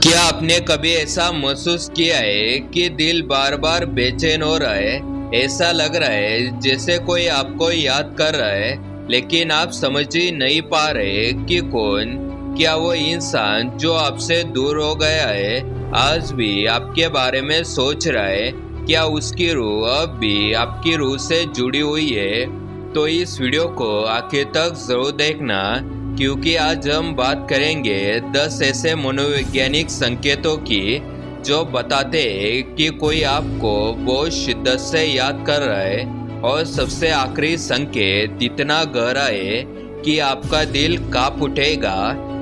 क्या आपने कभी ऐसा महसूस किया है कि दिल बार बार बेचैन हो रहा है? ऐसा लग रहा है जैसे कोई आपको याद कर रहा है, लेकिन आप समझ ही नहीं पा रहे कि कौन। क्या वो इंसान जो आपसे दूर हो गया है आज भी आपके बारे में सोच रहा है? क्या उसकी रूह अब भी आपकी रूह से जुड़ी हुई है? तो इस वीडियो को आखिर तक जरूर देखना, क्योंकि आज हम बात करेंगे 10 ऐसे मनोवैज्ञानिक संकेतों की जो बताते हैं कि कोई आपको बहुत शिद्दत से याद कर रहा है। और सबसे आखिरी संकेत इतना गहरा है कि आपका दिल कांप उठेगा,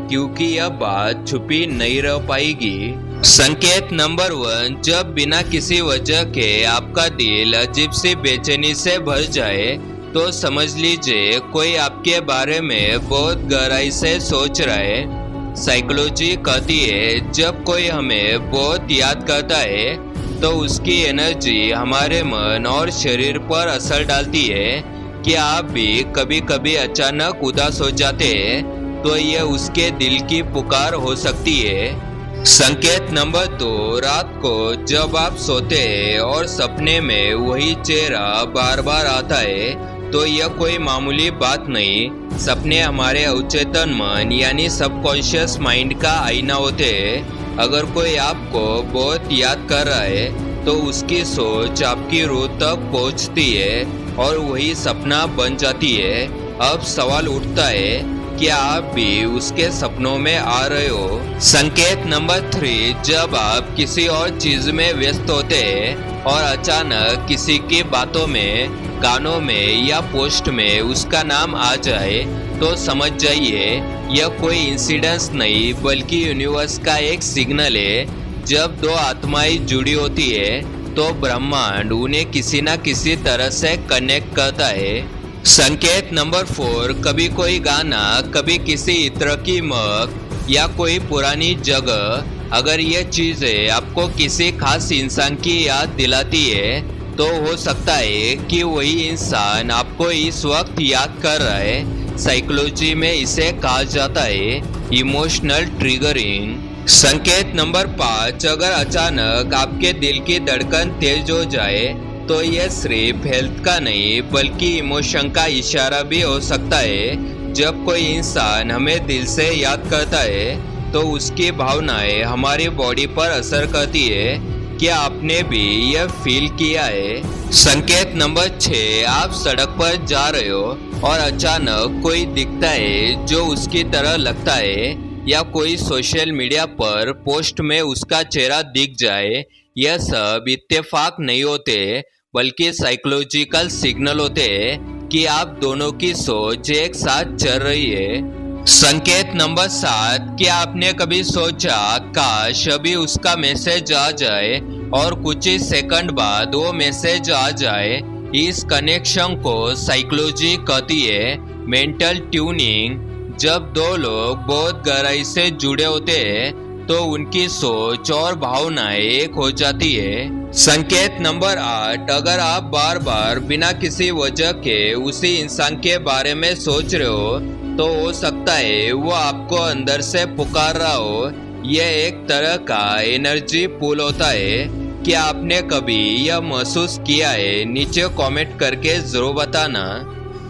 क्योंकि यह बात छुपी नहीं रह पाएगी। संकेत नंबर 1, जब बिना किसी वजह के आपका दिल अजीब सी बेचैनी से भर जाए तो समझ लीजिए कोई आपके बारे में बहुत गहराई से सोच रहा है। साइकोलॉजी कहती है जब कोई हमें बहुत याद करता है तो उसकी एनर्जी हमारे मन और शरीर पर असर डालती है। कि आप भी कभी कभी अचानक उदास हो जाते हैं तो यह उसके दिल की पुकार हो सकती है। संकेत नंबर 2, रात को जब आप सोते हैं और सपने में वही चेहरा बार बार आता है तो यह कोई मामूली बात नहीं। सपने हमारे अवचेतन मन यानी सबकॉन्शियस माइंड का आईना होते हैं। अगर कोई आपको बहुत याद कर रहा है तो उसकी सोच आपकी रूह तक पहुंचती है और वही सपना बन जाती है। अब सवाल उठता है, क्या आप भी उसके सपनों में आ रहे हो? संकेत नंबर 3, जब आप किसी और चीज में व्यस्त होते हैं और अचानक किसी की बातों में, गानों में या पोस्ट में उसका नाम आ जाए तो समझ जाइए यह कोई इंसिडेंस नहीं बल्कि यूनिवर्स का एक सिग्नल है। जब दो आत्माएं जुड़ी होती है तो ब्रह्मांड उन्हें किसी न किसी तरह से कनेक्ट करता है। संकेत नंबर 4, कभी कोई गाना, कभी किसी इत्र की महक या कोई पुरानी जगह, अगर ये चीजें आपको किसी खास इंसान की याद दिलाती है तो हो सकता है कि वही इंसान आपको इस वक्त याद कर रहा है। साइकोलॉजी में इसे कहा जाता है इमोशनल ट्रिगरिंग। संकेत नंबर 5, अगर अचानक आपके दिल की धड़कन तेज हो जाए तो यह सिर्फ हेल्थ का नहीं बल्कि इमोशन का इशारा भी हो सकता है। जब कोई इंसान हमें दिल से याद करता है तो उसकी भावनाएं हमारी बॉडी पर असर करती है। क्या आपने भी यह फील किया है? संकेत नंबर 6, आप सड़क पर जा रहे हो और अचानक कोई दिखता है जो उसकी तरह लगता है, या कोई सोशल मीडिया पर पोस्ट में उसका चेहरा दिख जाए। यह सब इत्तेफाक नहीं होते बल्कि साइकोलॉजिकल सिग्नल होते हैं कि आप दोनों की सोच एक साथ चल रही है। संकेत नंबर 7, क्या आपने कभी सोचा काश अभी उसका मैसेज आ जाए और कुछ ही सेकंड बाद वो मैसेज आ जाए? इस कनेक्शन को साइकोलॉजी कहती है मेंटल ट्यूनिंग। जब दो लोग बहुत गहराई से जुड़े होते हैं तो उनकी सोच और भावनाएं एक हो जाती है। संकेत नंबर 8, अगर आप बार बार बिना किसी वजह के उसी इंसान के बारे में सोच रहे हो तो हो सकता है वो आपको अंदर से पुकार रहा हो। यह एक तरह का एनर्जी पुल होता है। क्या आपने कभी यह महसूस किया है? नीचे कमेंट करके जरूर बताना।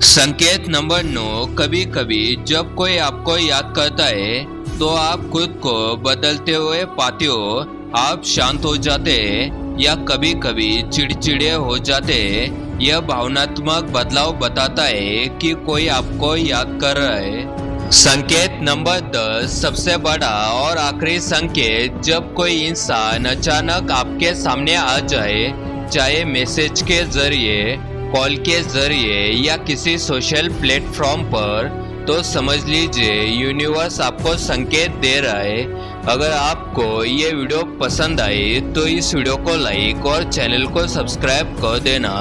संकेत नंबर 9, कभी कभी जब कोई आपको याद करता है तो आप खुद को बदलते हुए पाते हो। आप शांत हो जाते हैं या कभी कभी चिड़चिड़े हो जाते हैं। यह भावनात्मक बदलाव बताता है कि कोई आपको याद कर रहा है। संकेत नंबर 10, सबसे बड़ा और आखिरी संकेत, जब कोई इंसान अचानक आपके सामने आ जाए, चाहे मैसेज के जरिए, कॉल के जरिए या किसी सोशल प्लेटफॉर्म पर, तो समझ लीजिए यूनिवर्स आपको संकेत दे रहा है। अगर आपको ये वीडियो पसंद आई तो इस वीडियो को लाइक और चैनल को सब्सक्राइब कर देना।